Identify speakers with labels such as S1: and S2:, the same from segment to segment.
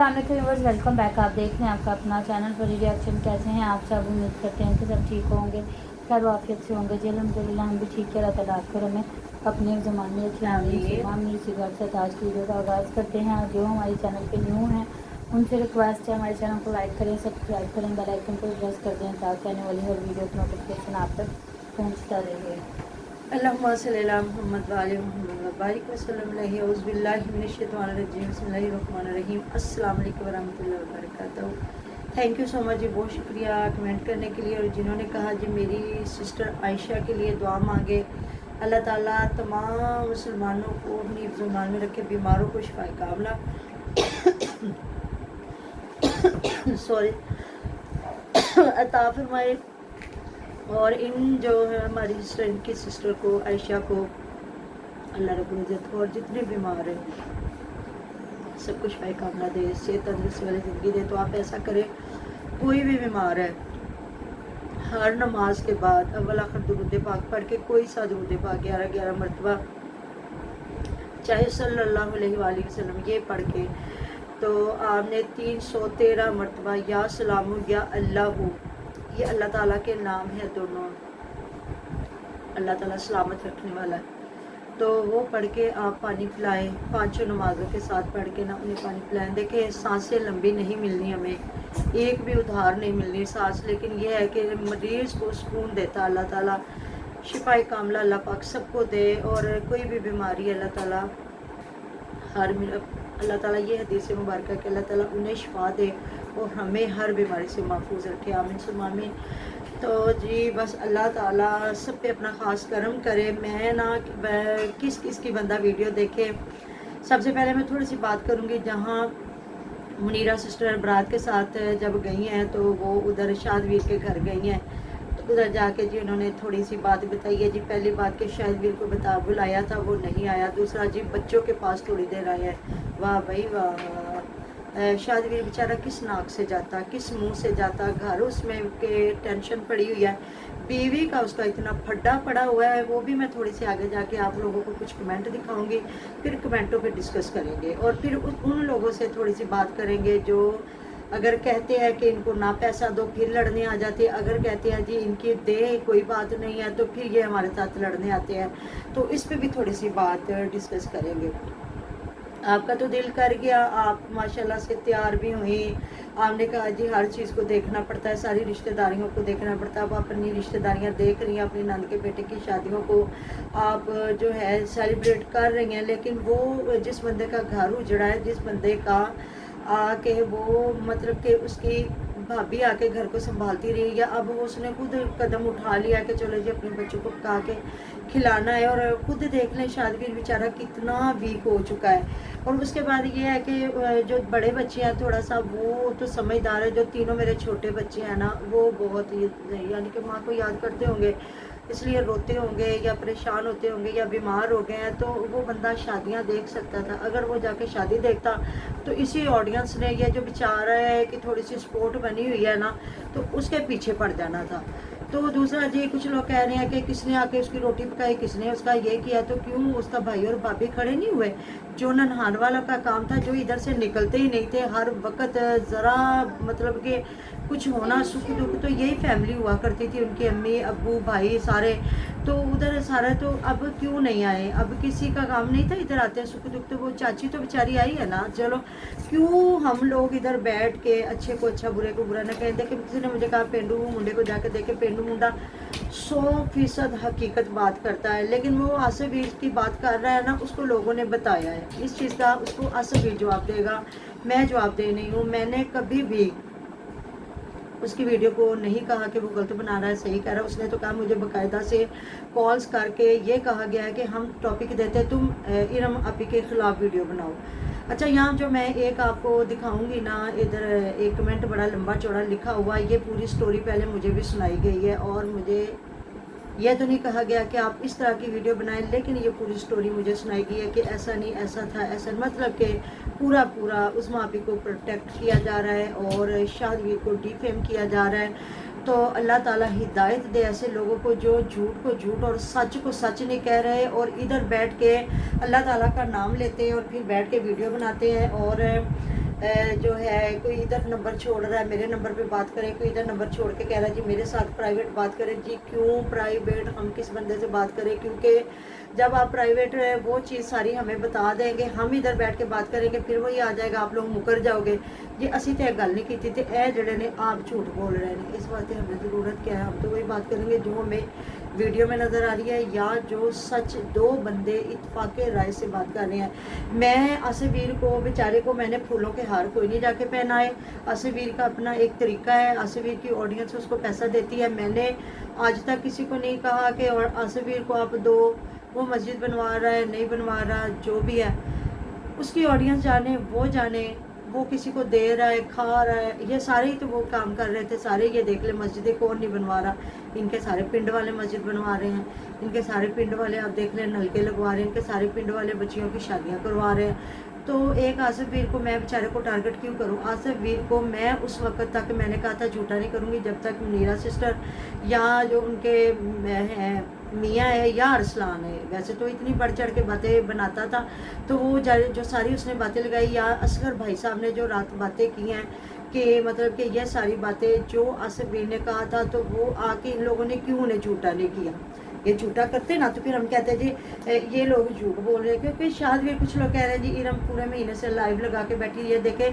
S1: Viewers, welcome back. आप देख रहे हैं आपका अपना चैनल पर रिएक्शन। कैसे हैं आप सब? उम्मीद करते हैं कि सब ठीक होंगे, खैर वाफियत से होंगे जी। अल्हम्दुलिल्लाह हम भी ठीक है। अल्लाह ताला आपको हमें अपने ज़माने इसी घर से आज की वीडियो का आगाज़ करते हैं। और जो हमारे चैनल पे न्यू हैं उनसे रिक्वेस्ट है हमारे चैनल को लाइक करें, सब्सक्राइब करें, बेल आइकन को प्रेस कर दें ताकि आने वाली हर वीडियो की नोटिफिकेशन आप तक पहुँचता रहे।
S2: अल्लाहुम्मा सल्ली अला मुहम्मद व आले मुहम्मद व बारिक वसल्लम अलैहि औज़ु बिल्लाहि मिनश शैतानिर रजीम बिस्मिल्लाहिर रहमानिर रहीम। अस्सलाम वालेकुम व रहमतुल्लाहि व बरकातहू। थैंक यू सो मच जी, बहुत शुक्रिया कमेंट करने के लिए। और जिन्होंने कहा जी मेरी सिस्टर आयशा के लिए दुआ मांगे, अल्लाह ताला तमाम मुसलमानों को अपनी हिफ्ज़-ओ-मान में रखे, बीमारों को शिफाए कामला सॉरी अता फरमाए। और इन जो है हमारी सिस्टर, इनकी सिस्टर को आयशा को अल्लाह रब्बुल इज़्ज़त और जितने बीमार हैं सब कुछ शिफाए कामला दे, सेहत तंदुरुस्ती वाली ज़िंदगी दे। तो आप ऐसा करें, कोई भी बीमार है हर नमाज के बाद अव्वल आखिर दुरूद पाक पढ़ के कोई सा दुरूद पाक 11-11 मरतबा, चाहे सल्लल्लाहु अलैहि वसल्लम ये पढ़ के, तो आपने 313 मरतबा या सलामु या अल्लाह, ये अल्लाह ताला के नाम है दोनों, अल्लाह ताला सलामत रखने वाला है। तो वो पढ़ के आप पानी पिलाएं, 5 नमाजों के साथ पढ़ के ना उन्हें पानी पिलाएं। देखिए सांसें लंबी नहीं मिलनी, हमें एक भी उधार नहीं मिलनी सांस, लेकिन ये है कि मरीज़ को सुकून देता अल्लाह ताला, शिफाए कामला अल्लाह पाक सबको दे। और कोई भी बीमारी अल्लाह ताला अल्लाह ताला ये हदीस मुबारक है कि अल्लाह ताला उन्हें शिफा दे और हमें हर बीमारी से महफूज रखे, आमीन सुम्मा आमीन। तो जी बस अल्लाह ताला सब पे अपना ख़ास करम करे। मैं ना किस किस की बंदा वीडियो देखे, सबसे पहले मैं थोड़ी सी बात करूँगी। जहाँ मुनीरा सिस्टर बरात के साथ जब गई हैं तो वो उधर शादवीर के घर गई हैं, तो उधर जाके जी उन्होंने थोड़ी सी बात बताई है जी। पहली बात कि शादवीर को बुलाया था, वो नहीं आया। दूसरा जी बच्चों के पास थोड़ी देर आए हैं। वाह भाई वाह, शादवीर बेचारा किस नाक से जाता, किस मुंह से जाता घर, उसमें के टेंशन पड़ी हुई है, बीवी का उसका इतना फड्डा पड़ा हुआ है। वो भी मैं थोड़ी सी आगे जाके आप लोगों को कुछ कमेंट दिखाऊंगी, फिर कमेंटों पे डिस्कस करेंगे और फिर उन लोगों से थोड़ी सी बात करेंगे जो अगर कहते हैं कि इनको ना पैसा दो फिर लड़ने आ जाते हैं, अगर कहते हैं जी इनकी दे कोई बात नहीं है तो फिर ये हमारे साथ लड़ने आते हैं। तो इस पे भी थोड़ी सी बात डिस्कस करेंगे। आपका तो दिल कर गया, आप माशाल्लाह से तैयार भी हुई, आपने कहा जी हर चीज़ को देखना पड़ता है, सारी रिश्तेदारियों को देखना पड़ता है। आप अपनी रिश्तेदारियां देख रही हैं, अपनी नंद के बेटे की शादियों को आप जो है सेलिब्रेट कर रही हैं, लेकिन वो जिस बंदे का घर उजड़ा है, जिस बंदे का आके वो मतलब कि उसकी भाभी आके घर को संभालती रही, या अब वो उसने खुद कदम उठा लिया कि चलो जी अपने बच्चों को पका के खिलाना है। और खुद देख लें शादवीर बेचारा कितना वीक हो चुका है। और उसके बाद ये है कि जो बड़े बच्चे हैं थोड़ा सा वो तो समझदार है, जो तीनों मेरे छोटे बच्चे हैं ना वो बहुत यानी कि माँ को याद करते होंगे, इसलिए रोते होंगे या परेशान होते होंगे या बीमार हो गए हैं। तो वो बंदा शादियां देख सकता था, अगर वो जाके शादी देखता तो इसी ऑडियंस ने ये जो बेचारा है कि थोड़ी सी सपोर्ट बनी हुई है ना, तो उसके पीछे पड़ जाना था। तो दूसरा जी कुछ लोग कह रहे हैं कि किसने आके उसकी रोटी पकाई, किसने उसका ये किया, तो क्यों उसका भाई और भाभी खड़े नहीं हुए? जो ननहान वाला का काम था, जो इधर से निकलते ही नहीं थे, हर वक्त ज़रा मतलब कि कुछ होना सुख दुख, तो यही फैमिली हुआ करती थी, उनके अम्मी अब्बू भाई सारे, तो उधर सारा। तो अब क्यों नहीं आए? अब किसी का काम नहीं था इधर आते सुख दुख, तो वो चाची तो बेचारी आई है ना। चलो क्यों हम लोग इधर बैठ के अच्छे को अच्छा बुरे को बुरा न कहें। देखे किसी ने मुझे कहा पेंडू मुंडे को जाके देखे, पेंडू मुंडा 100% हकीकत बात करता है, लेकिन वो आसिफ वीर की बात कर रहा है ना, उसको लोगों ने बताया है इस चीज़ का, उसको आसिफ वीर जवाब देगा, मैं जवाब दे नहीं हूँ। मैंने कभी भी उसकी वीडियो को नहीं कहा कि वो गलत बना रहा है, सही कह रहा है। उसने तो कहा, मुझे बाकायदा से कॉल्स करके ये कहा गया है कि हम टॉपिक देते, तुम इरम अपी के ख़िलाफ़ वीडियो बनाओ। अच्छा, यहाँ जो मैं एक आपको दिखाऊंगी ना, इधर एक कमेंट बड़ा लंबा चौड़ा लिखा हुआ है, ये पूरी स्टोरी पहले मुझे भी सुनाई गई है और मुझे यह तो नहीं कहा गया कि आप इस तरह की वीडियो बनाएं, लेकिन ये पूरी स्टोरी मुझे सुनाई गई है कि ऐसा नहीं ऐसा था, ऐसा मतलब कि पूरा उस मापी को प्रोटेक्ट किया जा रहा है और शादवीर को डिफेम किया जा रहा है। तो अल्लाह ताला हिदायत दे ऐसे लोगों को जो झूठ को झूठ और सच को सच नहीं कह रहे, और इधर बैठ के अल्लाह ताला का नाम लेते हैं और फिर बैठ के वीडियो बनाते हैं और जो है कोई इधर नंबर छोड़ रहा है मेरे नंबर पे बात करें, कोई इधर नंबर छोड़ के कह रहा है जी मेरे साथ प्राइवेट बात करें। जी क्यों प्राइवेट, हम किस बंदे से बात करें? क्योंकि जब आप प्राइवेट वो चीज़ सारी हमें बता देंगे, हम इधर बैठ के बात करेंगे, फिर वही आ जाएगा, आप लोग मुकर जाओगे जी असी तो गल नहीं की थी, ए जड़े ने आप झूठ बोल रहे हैं। इस वास्ते हमें ज़रूरत क्या है, हम तो वही बात करेंगे जो हमें वीडियो में नज़र आ रही है या जो सच दो बंदे इत्तफाक़ राय से बात कर रहे हैं। मैं आसिफवीर को बेचारे को मैंने फूलों के हार कोई नहीं जाके पहनाए। आसिफवीर का अपना एक तरीका है, आसिफवीर की ऑडियंस उसको पैसा देती है। मैंने आज तक किसी को नहीं कहा कि और आसिफवीर को आप दो, वो मस्जिद बनवा रहा है नहीं बनवा रहा, जो भी है उसकी ऑडियंस जाने, वो जाने, वो किसी को दे रहा है, खा रहा है, ये सारे ही तो वो काम कर रहे थे। सारे ये देख ले मस्जिदें कौन नहीं बनवा रहा, इनके सारे पिंड वाले मस्जिद बनवा रहे हैं, इनके सारे पिंड वाले आप देख लें नलके लगवा रहे हैं, इनके सारे पिंड वाले बच्चियों की शादियां करवा रहे हैं। तो एक आसिफवीर को मैं बेचारे को टारगेट क्यों करूं? आसिफवीर को मैं उस वक्त तक मैंने कहा था झूठा नहीं करूंगी जब तक मुनीरा सिस्टर या जो उनके हैं मियाँ है या अरसलान है, वैसे तो इतनी बढ़ चढ़ के बातें बनाता था, तो वो जो सारी उसने बातें लगाई, या असगर भाई साहब ने जो रात बातें की हैं कि मतलब कि ये सारी बातें जो आसिफवीर ने कहा था, तो वो आके इन लोगों ने क्यों उन्हें झूठा नहीं किया? ये झूठा करते ना तो फिर हम कहते जी ये लोग झूठ बोल रहे हैं। क्योंकि शाहदवीर, कुछ लोग कह रहे हैं जी इरम पूरे महीने से लाइव लगा के बैठी है, देखे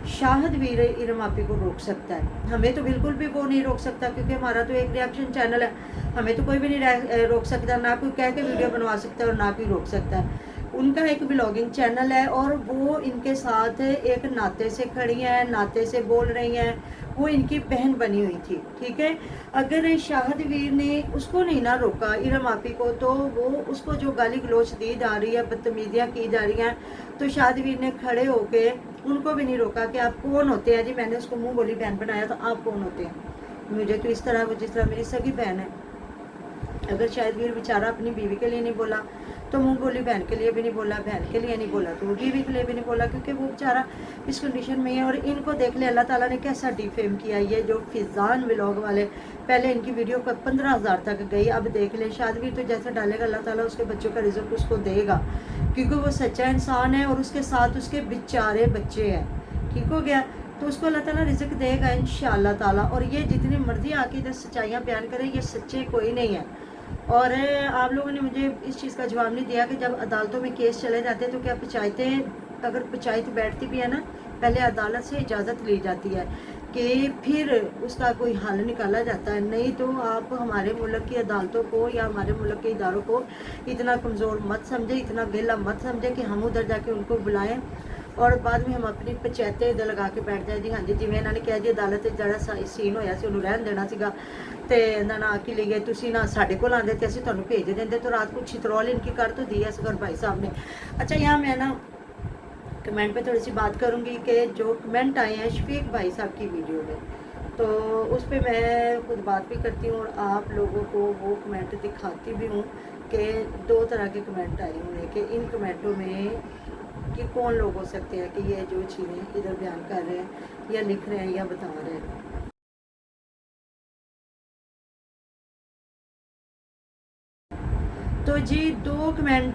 S2: शाहदवीर इरम आपी को रोक सकता है, हमें तो बिल्कुल भी वो नहीं रोक सकता, क्योंकि हमारा तो एक रिएक्शन चैनल है, हमें तो कोई भी नहीं रोक सकता, ना कोई कह के वीडियो बनवा सकता है और ना कोई रोक सकता है। उनका एक ब्लॉगिंग चैनल है और वो इनके साथ एक नाते से खड़ी हैं, नाते से बोल रही हैं, वो इनकी बहन बनी हुई थी, ठीक है। अगर शाहदवीर ने उसको नहीं ना रोका इरम आपी को, तो वो उसको जो गाली गलोच दी जा रही है, बदतमीजियाँ की जा रही हैं, तो शाहदवीर ने खड़े होके उनको भी नहीं रोका कि आप कौन होते हैं जी, मैंने उसको मुँह बोली बहन बनाया तो आप कौन होते हैं? मुझे तो इस तरह वो जिस तरह मेरी सगी बहन है। अगर शाहदवीर बेचारा अपनी बीवी के लिए नहीं बोला तो मुँह बोली बहन के लिए भी नहीं बोला, बहन के लिए नहीं बोला तो बीवी के लिए भी नहीं बोला, क्योंकि वो बेचारा इस कंडीशन में है। और इनको देख ले अल्लाह ताला ने कैसा डिफेम किया। ये जो फिजान व्लॉग वाले, पहले इनकी वीडियो को 15,000 तक गई, अब देख ले शाहदवीर तो जैसे डालेगा अल्लाह ताला उसके बच्चों का रिजल्ट उसको देगा, क्योंकि वो सच्चा इंसान है और उसके साथ उसके बेचारे बच्चे हैं, ठीक हो गया। तो उसको अल्लाह ताला रिज़्क देगा इंशाअल्लाह ताला। और ये जितनी मर्जी आके इधर सच्चाइयाँ बयान करें, ये सच्चे कोई नहीं है। और आप लोगों ने मुझे इस चीज़ का जवाब नहीं दिया कि जब अदालतों में केस चले जाते हैं तो क्या पंचायतें, अगर पंचायत बैठती भी है ना, पहले अदालत से इजाज़त ली जाती है कि फिर उसका कोई हल निकाला जाता है। नहीं तो आप हमारे मुल्क की अदालतों को या हमारे मुल्क के इदारों को इतना कमज़ोर मत समझे, इतना गैला मत समझे कि हम उधर जाके उनको बुलाएं और बाद में हम अपनी पंचायतें इधर लगा के बैठ जाए जी। हाँ जी, जिवें इन्होंने कहा जी अदालत जरा सीन होया सी उन्होंने रहन देना सीगा ते इन्होंने ना कि लिए तुसी ना साढ़े को आते तो असं तुहानू भेज देंगे, तो रात को छितरौल इनकी कर तो दी है असगर भाई साहब ने। अच्छा, यहाँ मैं ना कमेंट पे थोड़ी सी बात करूँगी कि जो कमेंट आए हैं शफीक भाई साहब की वीडियो में, तो उस पर मैं खुद बात भी करती हूँ और आप लोगों को वो कमेंट दिखाती भी हूँ कि दो तरह के कमेंट आए हुए हैं कि इन कमेंटों में कि कौन लोग हो सकते हैं कि ये जो चीज़ें इधर बयान कर रहे हैं या लिख रहे हैं या बता रहे हैं। तो जी दो कमेंट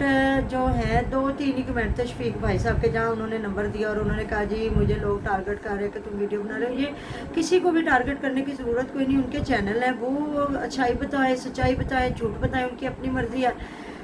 S2: जो हैं, दो तीन ही कमेंट थे शफीक भाई साहब के, जहाँ उन्होंने नंबर दिया और उन्होंने कहा जी मुझे लोग टारगेट कर रहे हैं कि तुम वीडियो बना रहे हो। ये किसी को भी टारगेट करने की ज़रूरत कोई नहीं, उनके चैनल है, वो अच्छाई बताए, सच्चाई बताए, झूठ बताए, उनकी अपनी मर्जी है।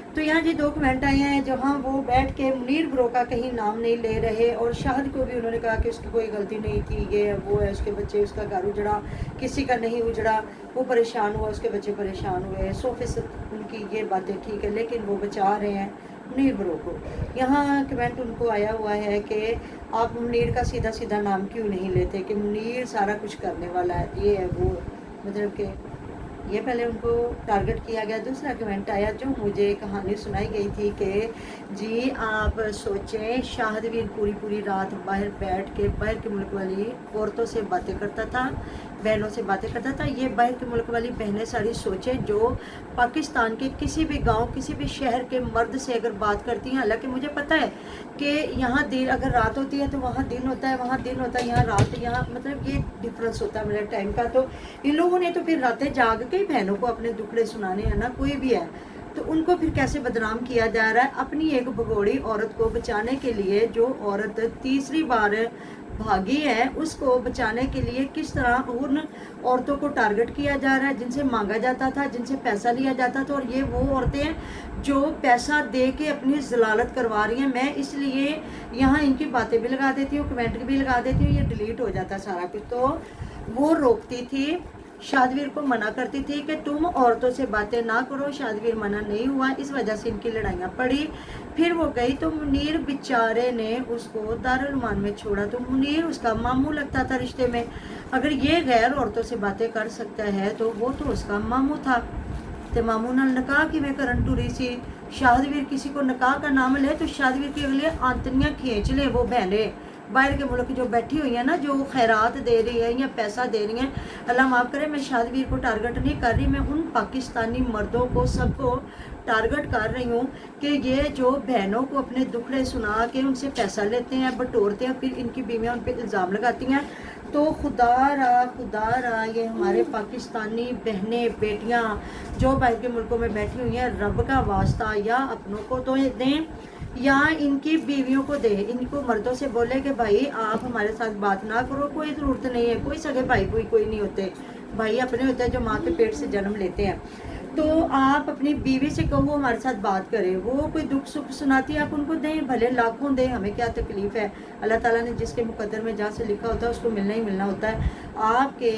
S2: तो यहाँ जी दो कमेंट आए हैं जहाँ वो बैठ के मुनीर ब्रो का कहीं नाम नहीं ले रहे और शाहद को भी उन्होंने कहा कि उसकी कोई गलती नहीं थी, ये वो है, उसके बच्चे, उसका घर उजड़ा, किसी का नहीं उजड़ा, वो परेशान हुआ, उसके बच्चे परेशान हुए, 100% उनकी ये बातें ठीक है, लेकिन वो बचा रहे हैं मुनीर ब्रो को। यहाँ कमेंट उनको आया हुआ है कि आप मुनीर का सीधा सीधा नाम क्यों नहीं लेते कि मुनीर सारा कुछ करने वाला है, ये है वो, मतलब कि ये पहले उनको टारगेट किया गया। दूसरा कमेंट आया जो मुझे कहानी सुनाई गई थी कि जी आप सोचें शाहदवीर पूरी पूरी रात बाहर बैठ के बाहर के मुल्क वाली औरतों से बातें करता था, बहनों से बातें करता था। ये बाहर के मुल्क वाली बहनें सारी सोचें जो पाकिस्तान के किसी भी गांव, किसी भी शहर के मर्द से अगर बात करती हैं, हालांकि मुझे पता है कि यहाँ दिन अगर रात होती है तो वहाँ दिन होता है, वहाँ दिन होता है, यहाँ रात, यहाँ मतलब ये डिफरेंस होता है मेरे टाइम का। तो इन लोगों ने तो फिर रातें जाग के बहनों को अपने दुखड़े सुनाने हैं ना, कोई भी है तो उनको फिर कैसे बदनाम किया जा रहा है अपनी एक भगोड़ी औरत को बचाने के लिए, जो औरत तीसरी बार भागी है उसको बचाने के लिए किस तरह उन औरतों को टारगेट किया जा रहा है जिनसे मांगा जाता था, जिनसे पैसा लिया जाता था। और ये वो औरतें हैं जो पैसा दे के अपनी जलालत करवा रही हैं। मैं इसलिए यहाँ इनकी बातें भी लगा देती हूँ, कमेंट भी लगा देती हूँ, ये डिलीट हो जाता सारा कुछ। तो वो रोकती थी, शादवीर को मना करती थी कि तुम औरतों से बातें ना करो। शादवीर मना नहीं हुआ, इस वजह से इनकी लड़ाइयाँ पड़ी। फिर वो गई तो मुनीर बेचारे ने उसको दारुल मान में छोड़ा। तो मुनीर उसका मामू लगता था रिश्ते में। अगर ये गैर औरतों से बातें कर सकता है तो वो तो उसका मामू था। तो मामू नाल निकाह किवें करन टुरी सी। शादवीर किसी को निकाह का नाम ले तो शादवीर के अगले आंतनियाँ खींच ले वो बहने बाहर के मुल्क जो बैठी हुई है ना, जो खैरात दे रही है या पैसा दे रही है। अल्लाह माफ़ करे, मैं शादवीर को टारगेट नहीं कर रही, मैं उन पाकिस्तानी मर्दों को सबको टारगेट कर रही हूँ कि ये जो बहनों को अपने दुखड़े सुना के उनसे पैसा लेते हैं, बटोरते हैं, फिर इनकी बीवियाँ उन पर इल्ज़ाम लगाती हैं। तो खुदा रहा ये हमारे पाकिस्तानी बहनें बेटियाँ जो बाहर के मुल्कों में बैठी हुई हैं, रब का वास्ता या अपनों को तो दें या इनकी बीवियों को दे। इनको मर्दों से बोले कि भाई आप हमारे साथ बात ना करो, कोई ज़रूरत नहीं है, कोई सगे भाई कोई नहीं होते, भाई अपने होते हैं जो माँ के पेट से जन्म लेते हैं। तो आप अपनी बीवी से कहो हमारे साथ बात करें, वो कोई दुख सुख सुनाती है आप उनको दें, भले लाखों दें, हमें क्या तकलीफ़ है। अल्लाह ताला ने जिसके मुकद्दर में जहाँ से लिखा होता है उसको मिलना ही मिलना होता है। आपके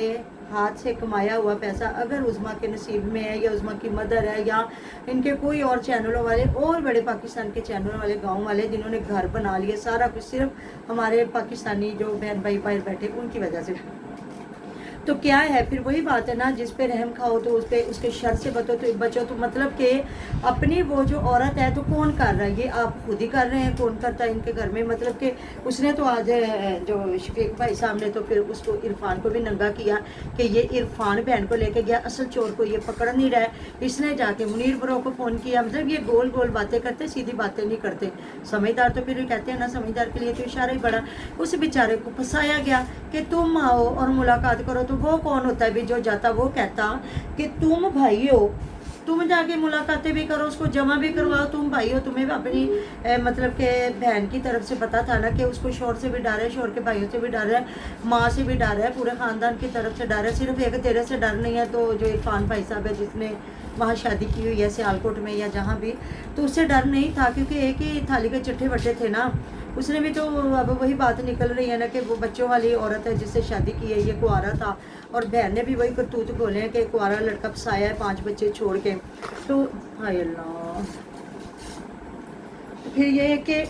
S2: हाथ से कमाया हुआ पैसा अगर उज़मा के नसीब में है या उज़मा की मदर है या इनके कोई और चैनलों वाले और बड़े पाकिस्तान के चैनल वाले गांव वाले जिन्होंने घर बना लिए, सारा कुछ सिर्फ हमारे पाकिस्तानी जो बहन भाई बाहर बैठे उनकी वजह से। तो क्या है फिर वही बात है ना, जिस पे रहम खाओ तो उस पे उसके शर से बचो। तो मतलब कि अपनी वो जो औरत है तो कौन कर रहा है, ये आप खुद ही कर रहे हैं, कौन करता है इनके घर में। मतलब कि उसने तो आज जो शफीक भाई साहब ने तो फिर उसको इरफान को भी नंगा किया कि ये इरफान बहन को लेके गया, असल चोर को ये पकड़ नहीं रहा है। इसने जाके मुनीर ब्रो को फ़ोन किया। मतलब ये गोल गोल बातें करते, सीधी बातें नहीं करते। समझदार तो फिर कहते हैं ना, समझदार के लिए तो इशारा ही बड़ा। उस बेचारे को फंसाया गया कि तुम आओ और मुलाकात करो। तो वो कौन होता है भी जो जाता, वो कहता कि तुम भाई हो, तुम जाके मुलाकातें भी करो, उसको जमा भी करवाओ, तुम भाई हो। तुम्हें अपनी मतलब के बहन की तरफ से पता था ना कि उसको शोर से भी डर है, शोर के भाइयों से भी डर है, माँ से भी डर है, पूरे ख़ानदान की तरफ से डर है। सिर्फ एक तेरे से डर नहीं है। तो जो इरफान भाई साहब है जिसने वहाँ शादी की हुई है सियालकोट में या जहाँ भी, तो उससे डर नहीं था क्योंकि एक ही थाली के चट्टे बट्टे थे ना। उसने भी तो अब वही बात निकल रही है ना कि वो बच्चों वाली औरत है जिससे शादी की है, ये कुआरा था। और बहन ने भी वही करतूत बोले हैं कि कुआरा लड़का फंसाया है 5 बच्चे छोड़ के। तो हाय अल्लाह, तो फिर ये है कि